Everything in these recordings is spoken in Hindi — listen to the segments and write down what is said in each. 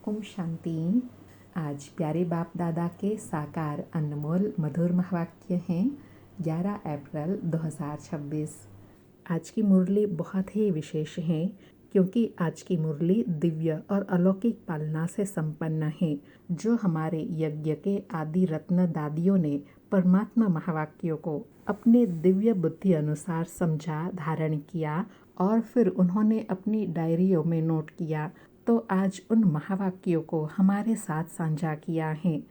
ओम शांति। आज प्यारे बाप दादा के साकार अनमोल मधुर महावाक्य हैं। 11 अप्रैल 2026। आज की मुरली बहुत ही विशेष है क्योंकि आज की मुरली दिव्य और अलौकिक पालना से संपन्न है। जो हमारे यज्ञ के आदि रत्न दादियों ने परमात्मा महावाक्यों को अपने दिव्य बुद्धि अनुसार समझा, धारण किया और फिर उन्होंने अपनी डायरियों में नोट किया, तो आज उन महावाक्यों को हमारे साथ साझा किया है।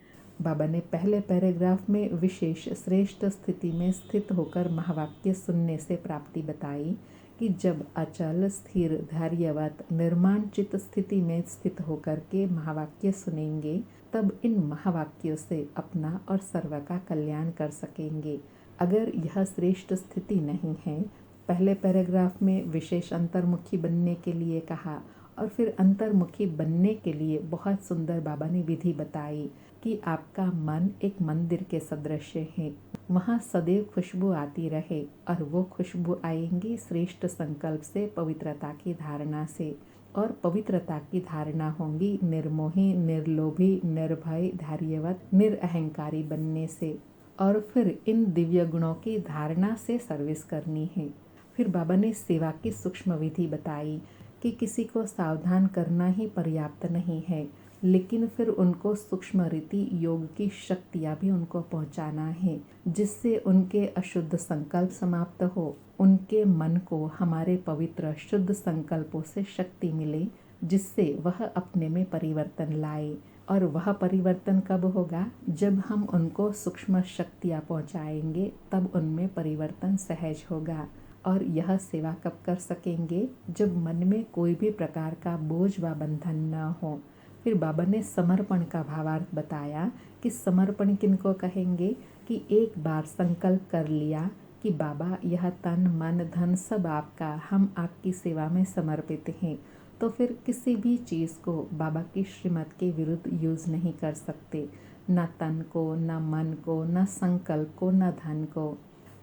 बाबा ने पहले पैराग्राफ में विशेष श्रेष्ठ स्थिति में स्थित होकर महावाक्य सुनने से प्राप्ति बताई कि जब अचल, स्थिर, धैर्यवत, निर्माण चित्त स्थिति में स्थित होकर के महावाक्य सुनेंगे, तब इन महावाक्यों से अपना और सर्व का कल्याण कर सकेंगे। अगर यह श्रेष्ठ स्थिति नहीं है, पहले पैराग्राफ में विशेष अंतर्मुखी बनने के लिए कहा और फिर अंतर्मुखी बनने के लिए बहुत सुंदर बाबा ने विधि बताई कि आपका मन एक मंदिर के सदृश है, वहाँ सदैव खुशबू आती रहे और वो खुशबू आएंगी श्रेष्ठ संकल्प से, पवित्रता की धारणा से। और पवित्रता की धारणा होंगी निर्मोही, निर्लोभी, निर्भय, धैर्यवत, निरअहंकारी बनने से। और फिर इन दिव्य गुणों की धारणा से सर्विस करनी है। फिर बाबा ने सेवा की सूक्ष्म विधि बताई कि किसी को सावधान करना ही पर्याप्त नहीं है, लेकिन फिर उनको सूक्ष्म रीति योग की शक्तियाँ भी उनको पहुँचाना है, जिससे उनके अशुद्ध संकल्प समाप्त हो, उनके मन को हमारे पवित्र शुद्ध संकल्पों से शक्ति मिले, जिससे वह अपने में परिवर्तन लाए। और वह परिवर्तन कब होगा? जब हम उनको सूक्ष्म शक्तियाँ पहुँचाएंगे, तब उनमें परिवर्तन सहज होगा। और यह सेवा कब कर सकेंगे? जब मन में कोई भी प्रकार का बोझ व बंधन न हो। फिर बाबा ने समर्पण का भावार्थ बताया कि समर्पण किनको कहेंगे कि एक बार संकल्प कर लिया कि बाबा यह तन मन धन सब आपका, हम आपकी सेवा में समर्पित हैं, तो फिर किसी भी चीज़ को बाबा की श्रीमत के विरुद्ध यूज़ नहीं कर सकते, न तन को, न मन को, न संकल्प को, न धन को।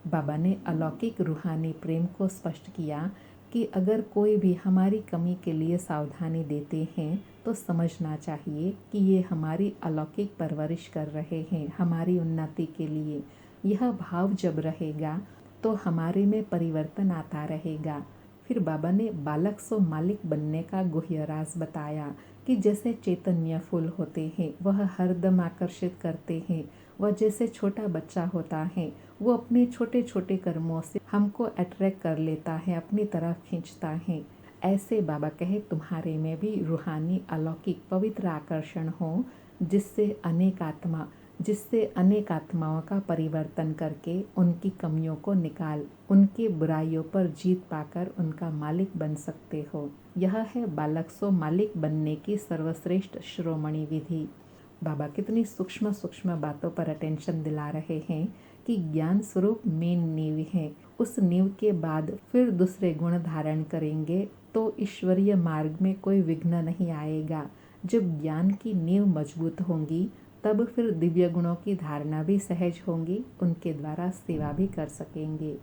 बाबा ने अलौकिक रूहानी प्रेम को स्पष्ट किया कि अगर कोई भी हमारी कमी के लिए सावधानी देते हैं, तो समझना चाहिए कि ये हमारी अलौकिक परवरिश कर रहे हैं, हमारी उन्नति के लिए। यह भाव जब रहेगा तो हमारे में परिवर्तन आता रहेगा। फिर बाबा ने बालक सो मालिक बनने का गुह्य राज बताया कि जैसे चैतन्य फूल होते हैं, वह हरदम आकर्षित करते हैं। वह जैसे छोटा बच्चा होता है, वो अपने छोटे छोटे कर्मों से हमको अट्रैक्ट कर लेता है, अपनी तरफ खींचता है। ऐसे बाबा कहे तुम्हारे में भी रूहानी अलौकिक पवित्र आकर्षण हो, जिससे अनेक आत्माओं का परिवर्तन करके उनकी कमियों को निकाल, उनकी बुराइयों पर जीत पाकर उनका मालिक बन सकते हो। यह है बालक सो मालिक बनने की सर्वश्रेष्ठ शिरोमणि विधि। बाबा कितनी सूक्ष्म सूक्ष्म बातों पर अटेंशन दिला रहे हैं कि ज्ञान स्वरूप मेन नींव है। उस नींव के बाद फिर दूसरे गुण धारण करेंगे तो ईश्वरीय मार्ग में कोई विघ्न नहीं आएगा। जब ज्ञान की नींव मजबूत होंगी, तब फिर दिव्य गुणों की धारणा भी सहज होंगी, उनके द्वारा सेवा भी कर सकेंगे।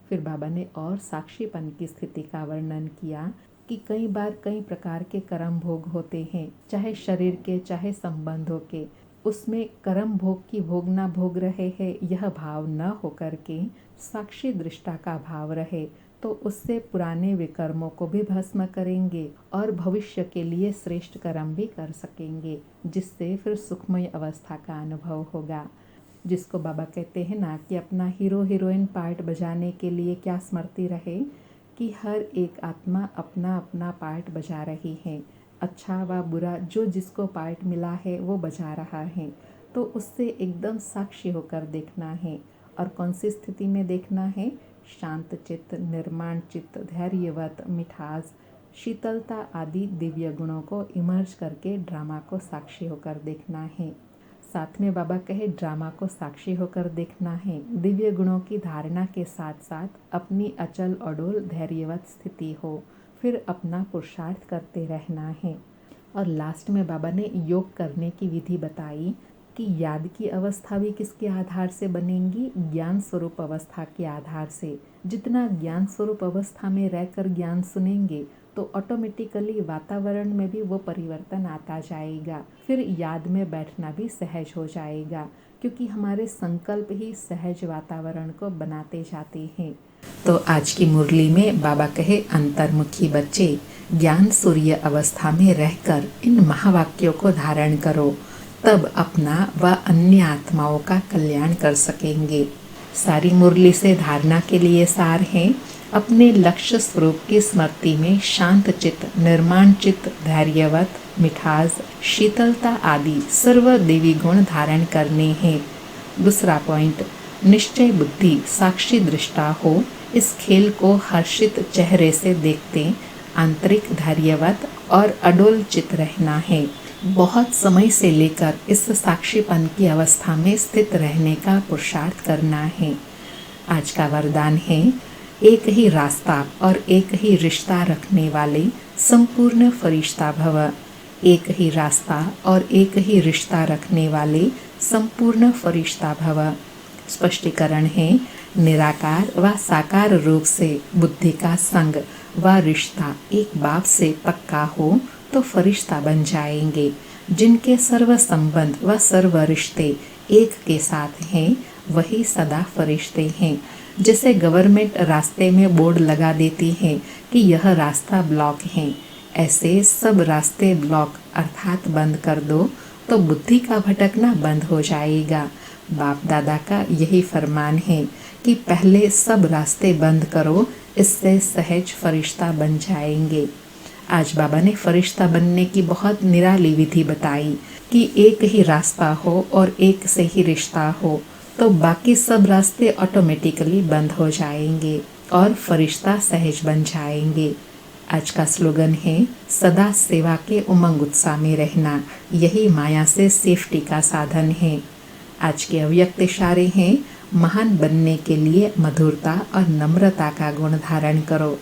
फिर बाबा ने और साक्षीपन की स्थिति का वर्णन किया कि कई बार कई प्रकार के कर्म भोग होते हैं, चाहे शरीर के चाहे संबंधों के। उसमें कर्म भोग की भोग ना भोग रहे हैं, यह भाव न होकर के साक्षी दृष्टा का भाव रहे, तो उससे पुराने विकर्मों को भी भस्म करेंगे और भविष्य के लिए श्रेष्ठ कर्म भी कर सकेंगे, जिससे फिर सुखमय अवस्था का अनुभव होगा। जिसको बाबा कहते हैं ना कि अपना हीरो हीरोइन पार्ट बजाने के लिए क्या स्मृति रहे कि हर एक आत्मा अपना अपना पार्ट बजा रही है। अच्छा व बुरा जो जिसको पार्ट मिला है वो बजा रहा है, तो उससे एकदम साक्षी होकर देखना है। और कौन सी स्थिति में देखना है? शांत चित्त, निर्माण चित्त, धैर्यवत, मिठास, शीतलता आदि दिव्य गुणों को इमर्ज करके ड्रामा को साक्षी होकर देखना है। साथ में बाबा कहे ड्रामा को साक्षी होकर देखना है, दिव्य गुणों की धारणा के साथ साथ अपनी अचल अडोल धैर्यवत स्थिति हो, फिर अपना पुरुषार्थ करते रहना है। और लास्ट में बाबा ने योग करने की विधि बताई कि याद की अवस्था भी किसके आधार से बनेंगी? ज्ञान स्वरूप अवस्था के आधार से। जितना ज्ञान स्वरूप अवस्था में रहकर ज्ञान सुनेंगे, तो ऑटोमेटिकली वातावरण में भी वो परिवर्तन आता जाएगा। फिर याद में बैठना भी सहज हो जाएगा, क्योंकि हमारे संकल्प ही सहज वातावरण को बनाते जाते हैं। तो आज की मुरली में बाबा कहे, अंतर्मुखी बच्चे ज्ञान सूर्य अवस्था में रहकर इन महावाक्यों को धारण करो, तब अपना व अन्य आत्माओं का कल्याण कर सकेंगे। सारी मुरली से धारणा के लिए सार है, अपने लक्ष्य स्वरूप की स्मृति में शांत चित्त, निर्माण चित्त, धैर्यवत, मिठास, शीतलता आदि सर्व देवी गुण धारण करने हैं। दूसरा पॉइंट, निश्चय बुद्धि साक्षी दृष्टा हो, इस खेल को हर्षित चेहरे से देखते आंतरिक धैर्यवत और अडोल चित्त रहना है। बहुत समय से लेकर इस साक्षीपन की अवस्था में स्थित रहने का पुरुषार्थ करना है। आज का वरदान है, एक ही रास्ता और एक ही रिश्ता रखने वाले संपूर्ण फरिश्ता भव। एक ही रास्ता और एक ही रिश्ता रखने वाले संपूर्ण फरिश्ता भव। स्पष्टीकरण है, निराकार व साकार रूप से बुद्धि का संग व रिश्ता एक बाप से पक्का हो तो फरिश्ता बन जाएंगे। जिनके सर्व संबंध व सर्व रिश्ते एक के साथ हैं, वही सदा फरिश्ते हैं। जैसे गवर्नमेंट रास्ते में बोर्ड लगा देती है कि यह रास्ता ब्लॉक है, ऐसे सब रास्ते ब्लॉक अर्थात बंद कर दो तो बुद्धि का भटकना बंद हो जाएगा। बाप दादा का यही फरमान है कि पहले सब रास्ते बंद करो, इससे सहज फरिश्ता बन जाएंगे। आज बाबा ने फरिश्ता बनने की बहुत निराली विधि बताई कि एक ही रास्ता हो और एक से ही रिश्ता हो, तो बाकी सब रास्ते ऑटोमेटिकली बंद हो जाएंगे और फरिश्ता सहज बन जाएंगे। आज का स्लोगन है, सदा सेवा के उमंग उत्साह में रहना, यही माया से सेफ्टी का साधन है। आज के अव्यक्त इशारे हैं, महान बनने के लिए मधुरता और नम्रता का गुण धारण करो।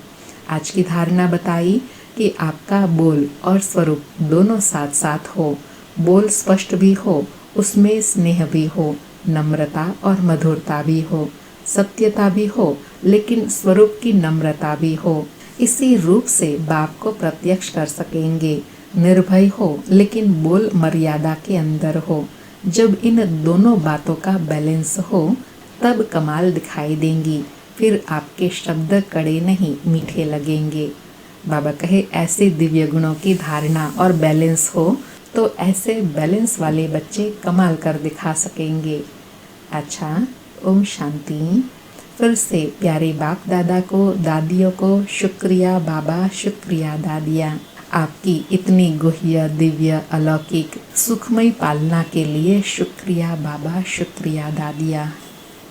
आज की धारणा बताई कि आपका बोल और स्वरूप दोनों साथ साथ हो। बोल स्पष्ट भी हो, उसमें स्नेह भी हो, नम्रता और मधुरता भी हो, सत्यता भी हो, लेकिन स्वरूप की नम्रता भी हो। इसी रूप से बाप को प्रत्यक्ष कर सकेंगे। निर्भय हो, लेकिन बोल मर्यादा के अंदर हो। जब इन दोनों बातों का बैलेंस हो, तब कमाल दिखाई देंगी। फिर आपके शब्द कड़े नहीं, मीठे लगेंगे। बाबा कहे, ऐसे दिव्य गुणों की धारणा और बैलेंस हो तो ऐसे बैलेंस वाले बच्चे कमाल कर दिखा सकेंगे। अच्छा, ओम शांति। फिर से प्यारे बाप दादा को, दादियों को शुक्रिया बाबा, शुक्रिया दादिया, आपकी इतनी गुह्य, दिव्य, अलौकिक, सुखमय पालना के लिए शुक्रिया बाबा, शुक्रिया दादिया।